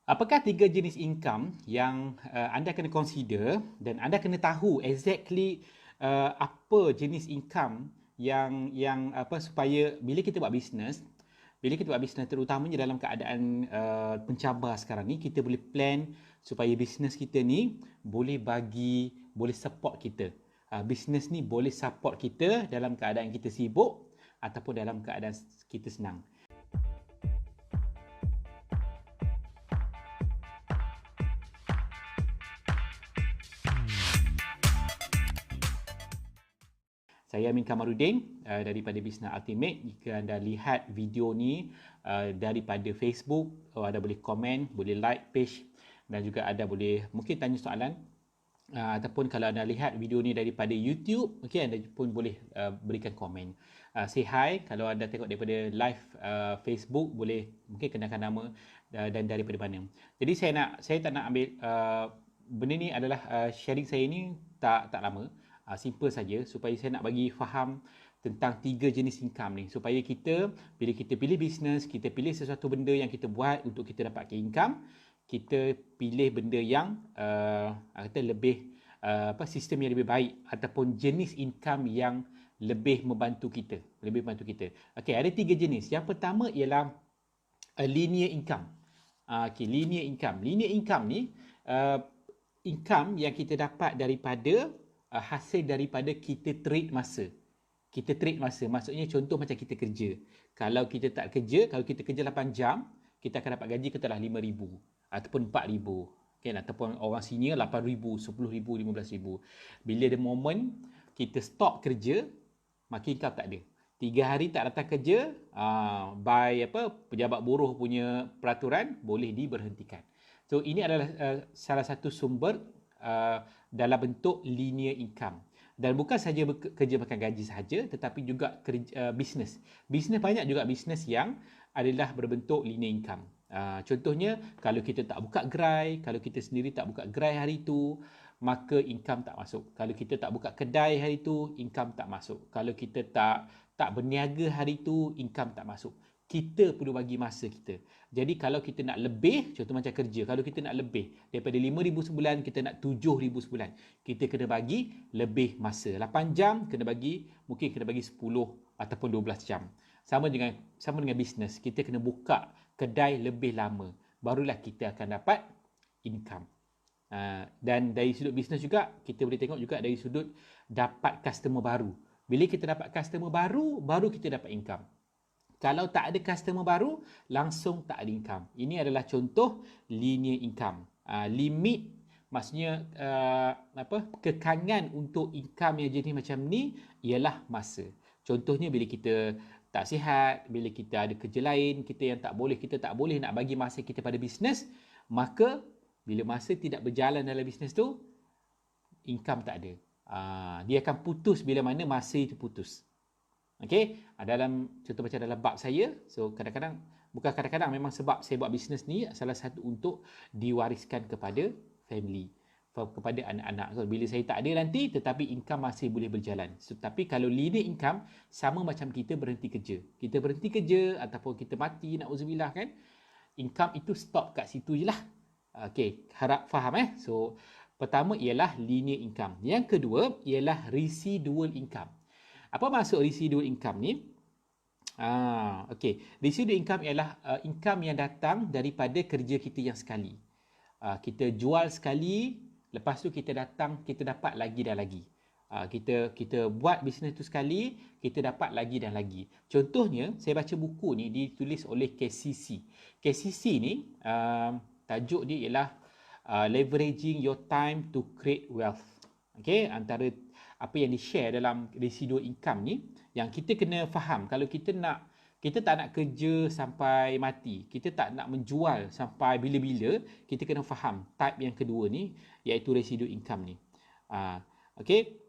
Apakah tiga jenis income yang anda kena consider dan anda kena tahu exactly apa jenis income yang apa supaya bila kita buat bisnes terutamanya dalam keadaan pencabar sekarang ni, kita boleh plan supaya bisnes kita ni boleh support kita. Bisnes ni boleh support kita dalam keadaan kita sibuk ataupun dalam keadaan kita senang. Saya Amin Kamarudin daripada Business Ultimate. Jika anda lihat video ni daripada Facebook, anda boleh komen, boleh like page dan juga anda boleh mungkin tanya soalan. Ataupun kalau anda lihat video ni daripada YouTube, okay, anda pun boleh berikan komen. Say hi. Kalau anda tengok daripada live Facebook, boleh mungkin kenakan nama dan daripada mana. Jadi saya tak nak ambil benda ni adalah sharing saya ni tak lama. Simple saja supaya saya nak bagi faham tentang tiga jenis income ni, supaya kita bila kita pilih bisnes, kita pilih sesuatu benda yang kita buat untuk kita dapatkan income, kita pilih benda yang kata lebih sistem yang lebih baik ataupun jenis income yang lebih membantu kita. Okey, ada tiga jenis. Yang pertama ialah linear income. Linear income. Linear income ni income yang kita dapat daripada hasil daripada kita trade masa. Kita trade masa, maksudnya contoh macam kita kerja. Kalau kita tak kerja, kalau kita kerja 8 jam, kita akan dapat gaji katalah 5,000 ataupun 4,000. Okay, ataupun orang senior 8,000, 10,000, 15,000. Bila the moment kita stop kerja, maka income tak ada. 3 hari tak datang kerja, by pejabat buruh punya peraturan, boleh diberhentikan. So ini adalah salah satu sumber dalam bentuk linear income. Dan bukan saja kerja makan gaji sahaja, tetapi juga bisnes. Bisnes banyak juga bisnes yang adalah berbentuk linear income. Contohnya, kalau kita tak buka gerai, kalau kita sendiri tak buka gerai hari itu, maka income tak masuk. Kalau kita tak buka kedai hari itu, income tak masuk. Kalau kita tak berniaga hari itu, income tak masuk. Kita perlu bagi masa kita. Jadi kalau kita nak lebih, contoh macam kerja, kalau kita nak lebih daripada 5,000 sebulan, kita nak 7,000 sebulan, kita kena bagi lebih masa. 8 jam mungkin kena bagi 10 ataupun 12 jam. Sama dengan bisnes, kita kena buka kedai lebih lama, barulah kita akan dapat income. Dan dari sudut bisnes juga, kita boleh tengok juga dari sudut dapat customer baru. Bila kita dapat customer baru kita dapat income. Kalau tak ada customer baru, langsung tak ada income. Ini adalah contoh linear income. Limit, maksudnya kekangan untuk income yang jenis macam ni ialah masa. Contohnya bila kita tak sihat, bila kita ada kerja lain, kita tak boleh nak bagi masa kita pada bisnes, maka bila masa tidak berjalan dalam bisnes tu, income tak ada. Dia akan putus bila mana masa itu putus. Okey, dalam contoh macam dalam bab saya, so kadang-kadang memang sebab saya buat bisnes ni salah satu untuk diwariskan kepada family, kepada anak-anak. So, bila saya tak ada nanti, tetapi income masih boleh berjalan. So, tapi kalau linear income, sama macam kita berhenti kerja. Kita berhenti kerja ataupun kita mati, na'udzubillah kan, income itu stop kat situ je lah. Okey, harap faham So, pertama ialah linear income. Yang kedua ialah residual income. Apa maksud residual income ni? Okey, residual income ialah income yang datang daripada kerja kita yang sekali. Kita jual sekali, lepas tu kita dapat lagi dan lagi. Kita buat bisnes tu sekali, kita dapat lagi dan lagi. Contohnya, saya baca buku ni ditulis oleh KCC. KCC ni tajuk dia ialah Leveraging Your Time to Create Wealth. Okey, antara apa yang di-share dalam residual income ni, yang kita kena faham, kalau kita tak nak kerja sampai mati, kita tak nak menjual sampai bila-bila, kita kena faham type yang kedua ni, iaitu residual income ni. Okey,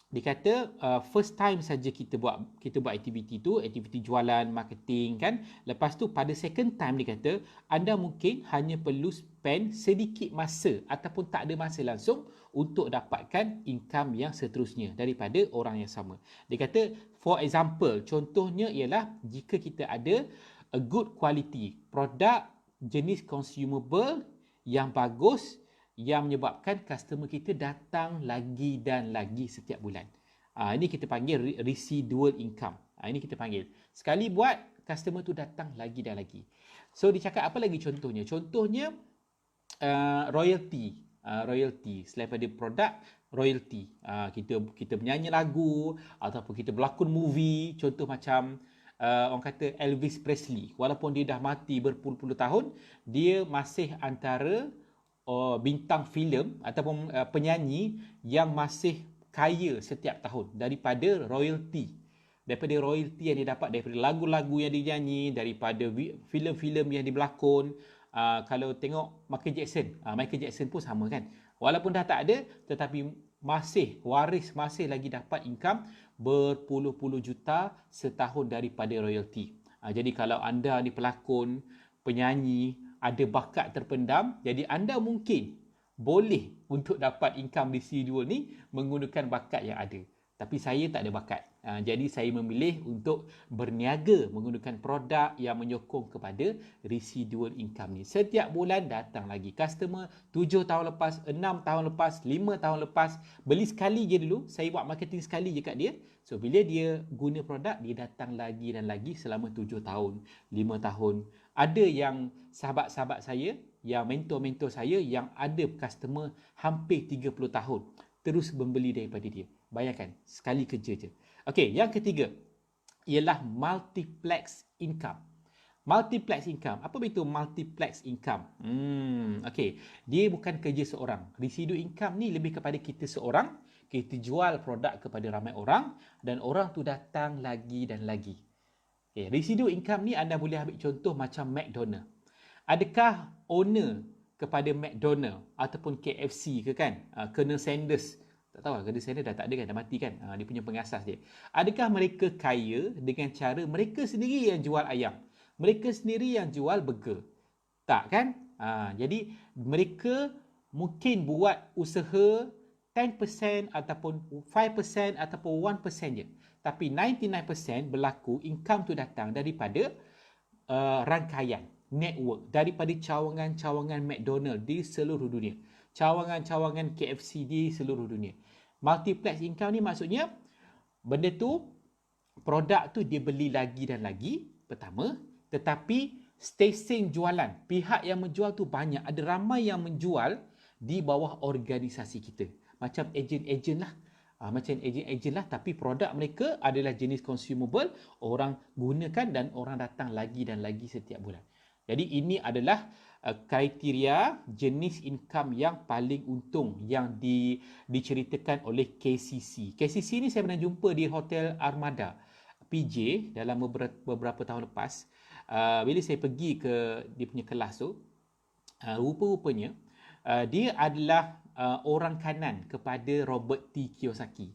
dia kata first time saja kita buat aktiviti tu, aktiviti jualan, marketing kan. Lepas tu pada second time dia kata anda mungkin hanya perlu spend sedikit masa ataupun tak ada masa langsung untuk dapatkan income yang seterusnya daripada orang yang sama. Dia kata for example, contohnya ialah jika kita ada a good quality produk jenis consumable yang bagus yang menyebabkan customer kita datang lagi dan lagi setiap bulan. Ini kita panggil residual income. Ini kita panggil. Sekali buat, customer tu datang lagi dan lagi. So, dia cakap apa lagi contohnya? Contohnya, royalty. Selain pada produk, royalty. Kita menyanyi lagu ataupun kita berlakon movie. Contoh macam orang kata Elvis Presley. Walaupun dia dah mati berpuluh-puluh tahun, dia masih antara bintang filem ataupun penyanyi yang masih kaya setiap tahun daripada royalty. Daripada royalty yang dia dapat daripada lagu-lagu yang dia nyanyi, daripada filem-filem yang dia berlakon. Kalau tengok Michael Jackson pun sama kan. Walaupun dah tak ada, tetapi masih lagi dapat income berpuluh-puluh juta setahun daripada royalty. Jadi kalau anda ni pelakon, penyanyi, ada bakat terpendam, jadi anda mungkin boleh untuk dapat income residual ni menggunakan bakat yang ada. Tapi saya tak ada bakat. Jadi saya memilih untuk berniaga menggunakan produk yang menyokong kepada residual income ni. Setiap bulan datang lagi customer, 7 tahun lepas, 6 tahun lepas, 5 tahun lepas. Beli sekali je dulu, saya buat marketing sekali je kat dia. So bila dia guna produk, dia datang lagi dan lagi selama 7 tahun, 5 tahun. Ada yang sahabat-sahabat saya, yang mentor-mentor saya yang ada customer hampir 30 tahun terus membeli daripada dia. Bayangkan, sekali kerja je. Okey, yang ketiga ialah multiplex income. Multiplex income. Apa itu multiplex income? Okey, dia bukan kerja seorang. Residu income ni lebih kepada kita seorang, kita jual produk kepada ramai orang dan orang tu datang lagi dan lagi. Okay, residu income ni anda boleh ambil contoh macam McDonald. Adakah owner kepada McDonald ataupun KFC ke kan? Colonel Sanders. Tak tahu lah, Colonel Sanders dah tak ada kan, dah mati kan? Dia punya pengasas dia. Adakah mereka kaya dengan cara mereka sendiri yang jual ayam? Mereka sendiri yang jual burger? Tak kan? Jadi mereka mungkin buat usaha 10% ataupun 5% ataupun 1% je. Tapi 99% berlaku income tu datang daripada rangkaian, network, daripada cawangan-cawangan McDonald di seluruh dunia, cawangan-cawangan KFC di seluruh dunia. Multiplex income ni maksudnya benda tu, produk tu dia beli lagi dan lagi, pertama, tetapi stesen jualan, pihak yang menjual tu banyak, ada ramai yang menjual di bawah organisasi kita. Macam ejen-ejen lah. Macam ejen-ejen lah, tapi produk mereka adalah jenis consumable, orang gunakan dan orang datang lagi dan lagi setiap bulan. Jadi ini adalah kriteria jenis income yang paling untung yang diceritakan oleh KCC. KCC ni saya pernah jumpa di Hotel Armada PJ dalam beberapa tahun lepas. Bila saya pergi ke dia punya kelas tu, rupa-rupanya dia adalah orang kanan kepada Robert T. Kiyosaki.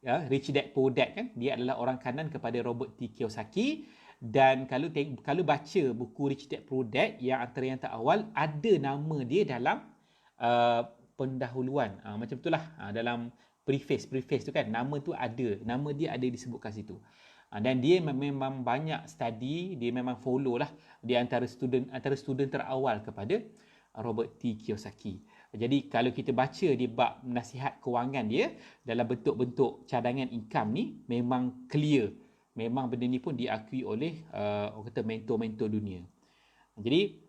Rich Dad Poor Dad kan, dia adalah orang kanan kepada Robert T. Kiyosaki. Dan kalau baca buku Rich Dad Poor Dad yang antara yang terawal, ada nama dia dalam pendahuluan, macam itulah, dalam preface tu kan, nama dia ada disebutkan situ. Dan dia memang banyak study, dia memang follow lah, dia antara student terawal kepada Robert T. Kiyosaki. Jadi kalau kita baca di bab nasihat kewangan dia dalam bentuk-bentuk cadangan income ni, memang clear. Memang benda ni pun diakui oleh orang kata mentor-mentor dunia. Jadi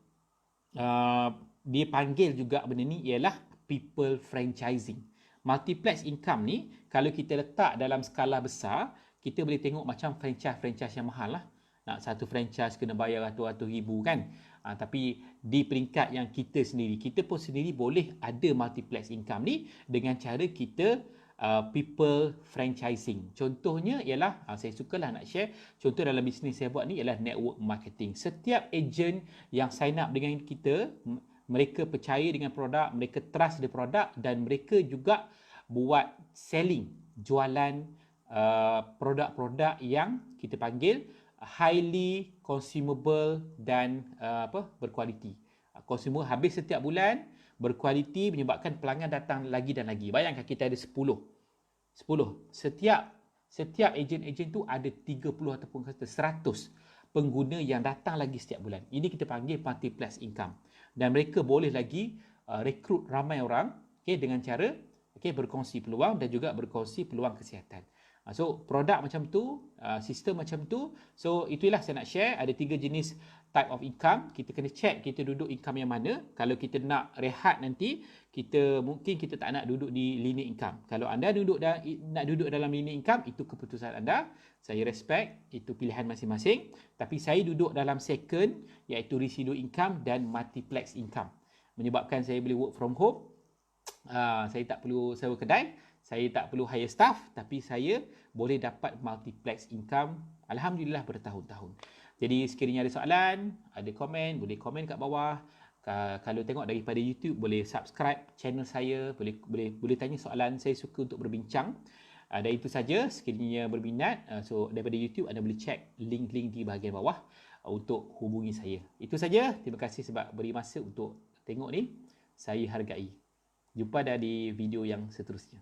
dia panggil juga benda ni ialah people franchising. Multiplex income ni kalau kita letak dalam skala besar, kita boleh tengok macam franchise yang mahal lah. Nak satu franchise kena bayar ratus-ratus ribu kan. Tapi di peringkat yang kita pun sendiri boleh ada multiplex income ni dengan cara kita people franchising. Contohnya ialah, saya sukalah nak share, contoh dalam bisnes saya buat ni ialah network marketing. Setiap ejen yang sign up dengan kita, mereka percaya dengan produk, mereka trust the produk dan mereka juga buat selling, jualan produk-produk yang kita panggil highly consumable dan berkualiti. Consumer habis setiap bulan, berkualiti, menyebabkan pelanggan datang lagi dan lagi. Bayangkan kita ada 10. Setiap ejen-ejen tu ada 30 ataupun kata 100 pengguna yang datang lagi setiap bulan. Ini kita panggil multiplex income. Dan mereka boleh lagi rekrut ramai orang, okay, dengan cara berkongsi peluang dan juga berkongsi peluang kesihatan. So produk macam tu, sistem macam tu. So itulah saya nak share. Ada 3 jenis type of income. Kita kena check kita duduk income yang mana. Kalau kita nak rehat nanti, mungkin kita tak nak duduk di linear income. Kalau anda nak duduk dalam linear income, itu keputusan anda. Saya respect, itu pilihan masing-masing. Tapi saya duduk dalam second, iaitu residual income dan multiplex income. Menyebabkan saya boleh work from home. Saya tak perlu sewa kedai, saya tak perlu hire staff, tapi saya boleh dapat multiplex income, alhamdulillah, bertahun-tahun. Jadi sekiranya ada soalan, ada komen, boleh komen kat bawah. Kalau tengok daripada YouTube, boleh subscribe channel saya, boleh tanya soalan. Saya suka untuk berbincang. Dan itu saja. Sekiranya berminat, so daripada YouTube anda boleh check link-link di bahagian bawah untuk hubungi saya. Itu saja. Terima kasih sebab beri masa untuk tengok ni. Saya hargai. Jumpa dah di video yang seterusnya.